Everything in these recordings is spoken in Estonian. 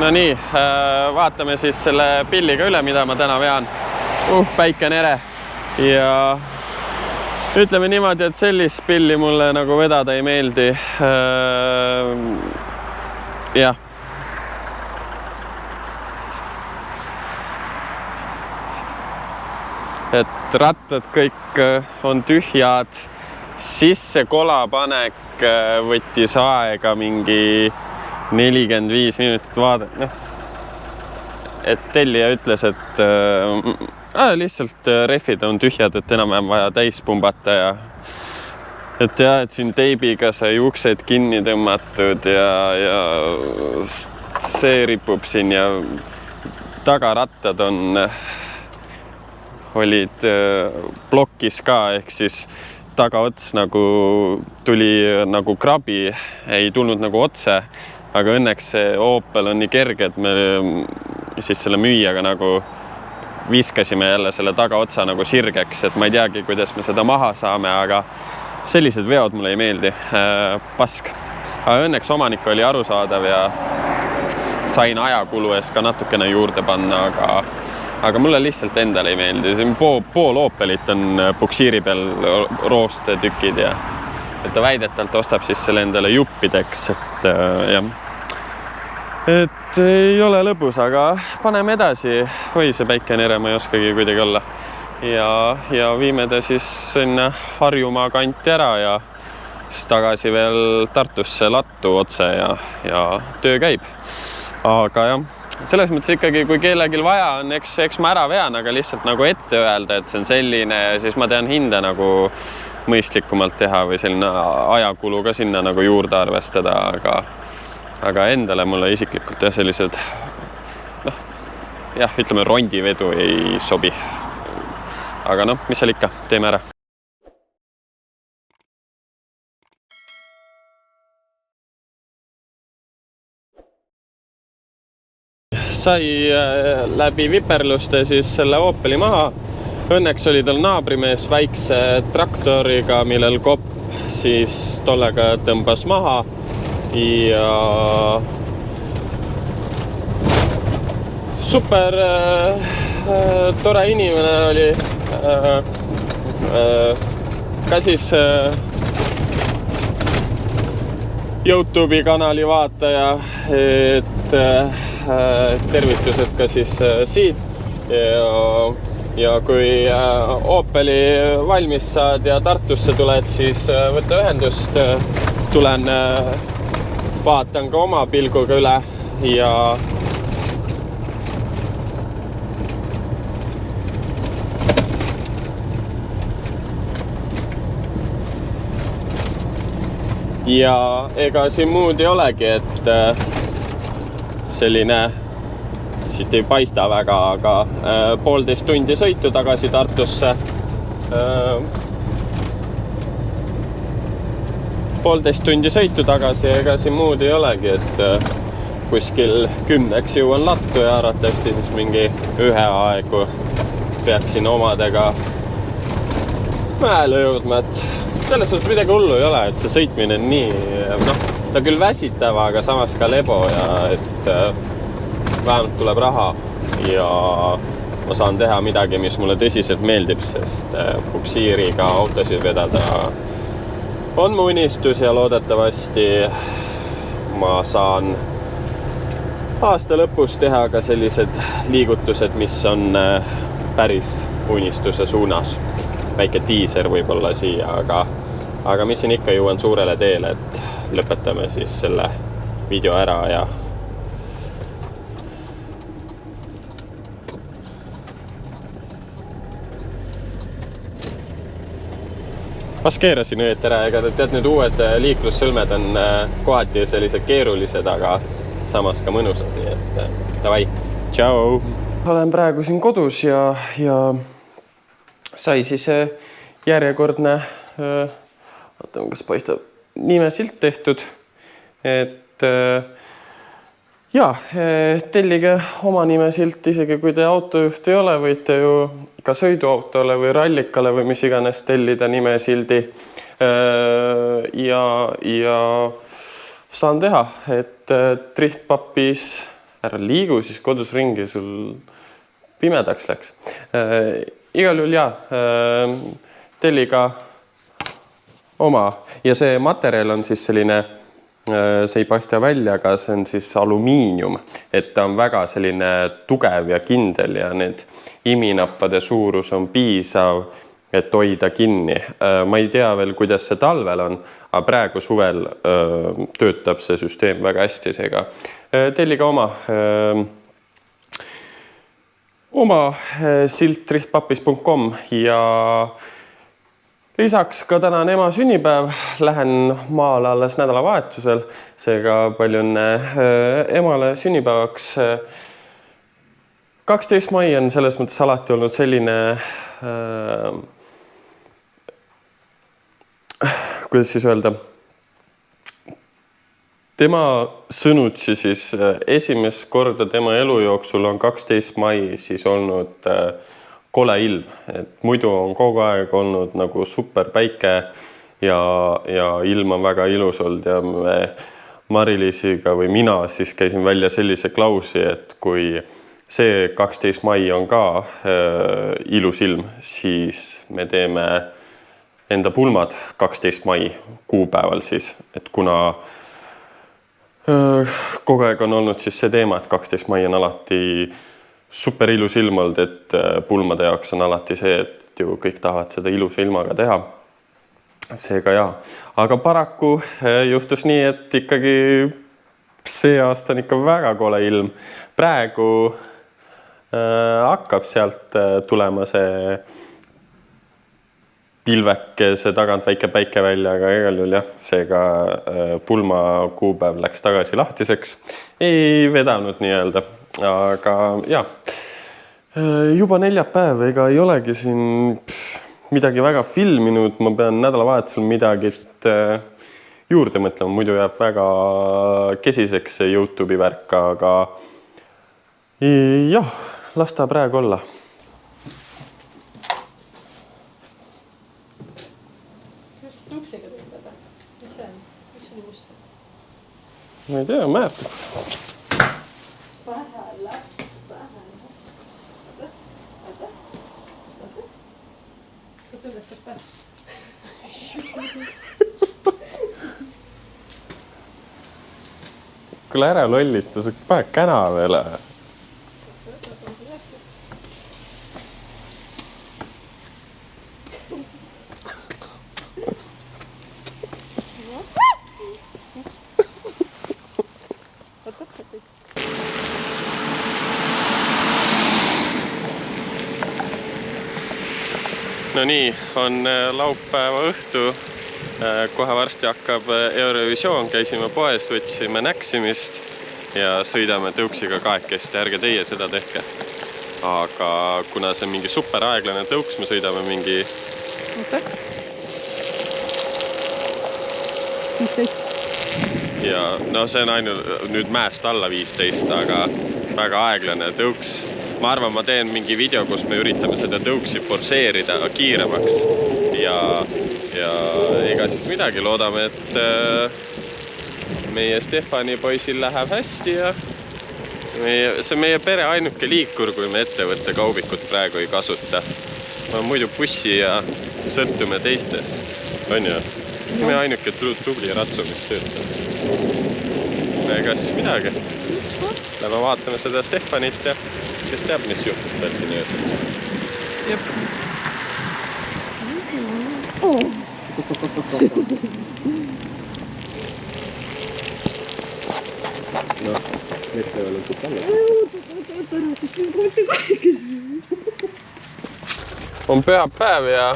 No nii, vaatame siis selle pilliga üle, mida ma täna vean. Päike on ere. Ja ütleme niimoodi, et sellist pilli mulle nagu vedada ei meeldi. Jah. Et rattad kõik on tühjad. Sisse kolapanek võttis aega mingi 45 minutit vaadata. Et tellija ütles, et lihtsalt rehvid on tühjad, et enam-vähem vaja täis pumbata ja et siin teibiga sai uksed kinni tõmmatud ja see ripub siin ja tagarattad olid plokis ka, ehk siis tagaots nagu tuli nagu krabi, ei tulnud nagu otse. Aga õnneks see Opel on nii kerge, et me siis selle müüjaga nagu viskasime jälle selle tagaotsa nagu sirgeks, et ma ei teagi, kuidas me seda maha saame, aga sellised veod mulle ei meeldi. Pask. Aga õnneks omanik oli arusaadav ja sain ajakulu eest ka natukene juurde panna, aga mulle lihtsalt endale ei meeldi. Siin pool Opelit on puksiiri peal rooste tükid ja et ta väidetalt ostab siis selle endale juppideks, et jah. Et ei ole lõbus, aga paneme edasi. Või see päike on ere, ma ei oskagi kuidagi olla. Ja viime ta siis sinna Harjumaa kanti ära ja siis tagasi veel Tartusse lattu otse ja töö käib. Aga jah, selles mõttes ikkagi, kui kellelgi vaja on, eks ma ära vean, aga lihtsalt nagu ette öelda, et see on selline ja siis ma tean hinda nagu mõistlikumalt teha või selline ajakulu ka sinna nagu juurde arvestada, aga endale mulle isiklikult jah, sellised ütleme rondivedu ei sobi. Aga mis seal ikka, teeme ära. Sai läbi viperluste siis selle Opeli maha. Õnneks oli tal naabrimees väikse traktoriga, millel kopp siis tollega tõmbas maha ja super tore inimene oli ka siis YouTube'i kanali vaataja, et tervitused ka siis siit ja kui Opeli valmis saad ja Tartusse tuled, siis võta ühendust, tulen, vaatan ka oma pilguga üle ja ega siin muud ei olegi, et selline siit ei paista väga, aga 1,5 tundi sõitu tagasi Tartusse. 1,5 tundi sõitu tagasi, ega siin muud ei olegi, et kuskil 10 jõuan lattu ja arvatavasti siis mingi 1 aegu peaksin omadega mäele jõudma, et selles suhtes midagi hullu ei ole, et see sõitmine on nii, ta küll väsitav, aga samas ka lebo ja et vähemalt tuleb raha ja ma saan teha midagi, mis mulle tõsiselt meeldib, sest puksiiriga autosid vedada on mu unistus ja loodetavasti ma saan aasta lõpus teha ka sellised liigutused, mis on päris unistuse suunas. Väike tiiser võib-olla siia, aga mis siin ikka jõuan suurele teele, et lõpetame siis selle video ära ja keerasin õieti ära, ega tead, nüüd uued liiklussõlmed on kohati sellised keerulised, aga samas ka mõnusad, nii et davai, tšau! Olen praegu siin kodus ja sai siis järjekordne, vaatame, kas paistab nimesilt tehtud, et tellige oma nimesilt, isegi kui te autojuht ei ole, võite ju ka sõiduautole või rallikale või mis iganes tellida nimesildi ja saan teha, et Driftpuppies ära liigu siis kodus ringi, sul pimedaks läks. Igal juhul telli ka oma ja see materjal on siis selline, see ei paista välja, aga see on siis alumiinium, et ta on väga selline tugev ja kindel ja need iminappade suurus on piisav, et hoida kinni. Ma ei tea veel, kuidas see talvel on, aga praegu suvel töötab see süsteem väga hästi, seega telliga oma siltrihtpapis.com ja lisaks ka täna on ema sünnipäev, lähen maale alles nädalavahetusel, seega palju õnne emale sünnipäevaks. 12. mai on selles mõttes alati olnud selline, kuidas siis öelda, tema sõnutsi siis esimest korda tema elu jooksul on 12. mai siis olnud kole ilm, et muidu on kogu aeg olnud nagu super päike ja ilm on väga ilus olnud ja me Mari-Liisiga või mina siis käisin välja sellise klausi, et kui see 12. mai on ka ilus ilm, siis me teeme enda pulmad 12. mai kuupäeval siis, et kuna kogu aeg on olnud siis see teema, et 12. mai on alati super ilus ilm olnud, et pulmade jaoks on alati see, et ju kõik tahavad seda ilusa ilmaga teha. Seega aga paraku juhtus nii, et ikkagi see aasta on ikka väga kole ilm. Praegu hakkab sealt tulema see pilvekese tagant väike päike välja, aga igal juhul seega pulma kuupäev läks tagasi lahtiseks. Ei vedanud nii-öelda. Aga juba neljapäev, ega ei olegi siin midagi väga filminud, ma pean nädalavahetusel midagi juurde mõtlema, muidu jääb väga kesiseks see YouTube'i värk, aga las ta praegu olla. Kas tuksega teeb? Mis see on? Miks oli musta? Ma ei tea, määrtab. Pähe läps. Kas sul lähtub pähe? Kuule ära lollita, sa pane käna veel. No nii, on laupäeva õhtu, kohe varsti hakkab Eurovisioon, käisime poes, võtsime näksimist ja sõidame tõuksiga kahekesti, ärge teie seda tehke. Aga kuna see on mingi super aeglane tõuks, me sõidame mingi... 15. Ja no see on ainult nüüd mäest alla 15, aga väga aeglane tõuks. Ma arvan, ma teen mingi video, kus me üritame seda tõuksi forseerida kiiremaks ja ega siis midagi, loodame, et meie Stefani poisil läheb hästi ja see on meie pere ainuke liikur, kui me ettevõtte kaubikut praegu ei kasuta. Ma muidu bussi ja sõltume teistest, on ju? Me ainuke tubli ratsu, mis töötab. Ega siis midagi. Lähme vaatame seda Stefanit ja kes teab, mis juhtub veel siin öösel. Jep. No, mitte veel on siit alla. Ära siis kooti kahekesi. On pühapäev ja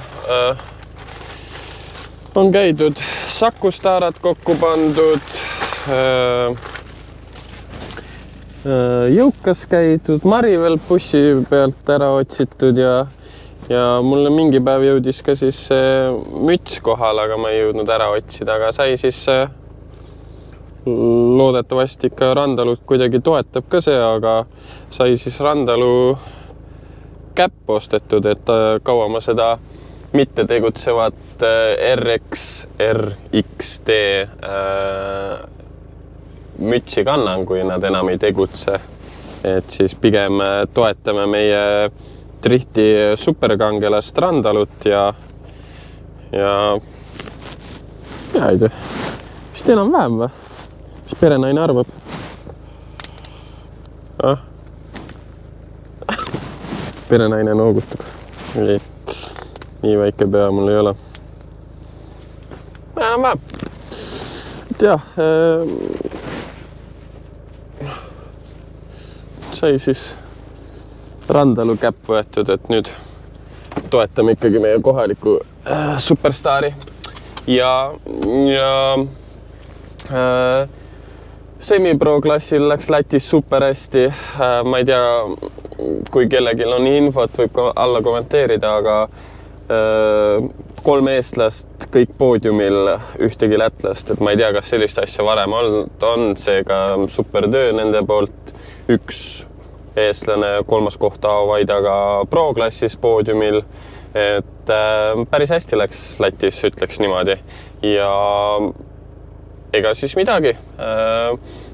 on käidud Sakustaarad kokku pandud, Jõukas käidud, Mari veel bussi pealt ära otsitud ja mulle mingi päev jõudis ka siis müts kohal, aga ma ei jõudnud ära otsida, aga sai siis loodetavasti ikka Randalut kuidagi toetab ka see, aga sai siis Randalu käpp ostetud, et kaua ma seda mitte tegutsevat RXD mütsi kannan, kui nad enam ei tegutse. et siis pigem toetame meie Trihti superkangelast Randalut ja ei tea, vist enam-vähem või? Mis perenaine arvab? Perenaine noogutab. Nii väike pea mul ei ole. Enam-vähem. Et jah, sai siis Randalu käpp võetud, et nüüd toetame ikkagi meie kohaliku superstaari ja semipro klassil läks Lätis super hästi. Ma ei tea, kui kellelgi on infot, võib alla kommenteerida, aga 3 eestlast, kõik poodiumil, ühtegi lätlast, et ma ei tea, kas sellist asja varem olnud on, seega super töö nende poolt. 1 eestlane 3. kohta Auaidaga pro-klassis poodiumil, et päris hästi läks Lätis, ütleks niimoodi. Ja ega siis midagi.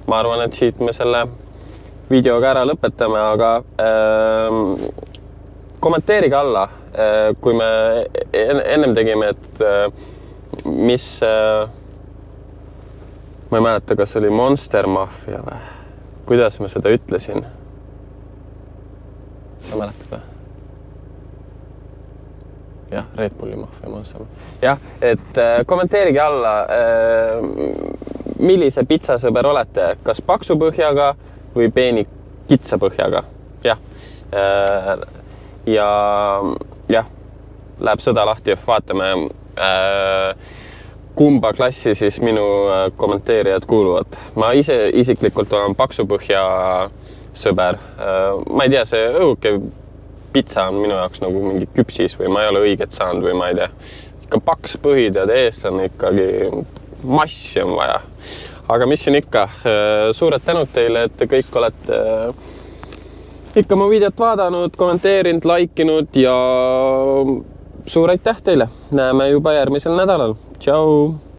Ma arvan, et siit me selle videoga ära lõpetame, aga kommenteerige alla, kui me ennem tegime, et mis, ma ei mäleta, kas oli Monster Mafia või? Kuidas ma seda ütlesin? Sa mäletad või? Jah, Red Bulli Mafia Monster. Jah, et kommenteerige alla, millise pitsasõber olete, kas paksu põhjaga või peeni kitsa põhjaga. Jah. Ja jah, läheb sõda lahti, vaatame, kumba klassi siis minu kommenteerijad kuuluvad. Ma ise isiklikult olen paksu põhja sõber. Ma ei tea, see õhuke pitsa on minu jaoks nagu mingi küpsis või ma ei ole õiget saanud või ma ei tea. Ikka paks põhi tead, ees on ikkagi massi on vaja. Aga mis siin ikka, suured tänud teile, et te kõik olete ikka mu videot vaadanud, kommenteerinud, laikinud ja suur aitäh teile. Näeme juba järgmisel nädalal. Tšau!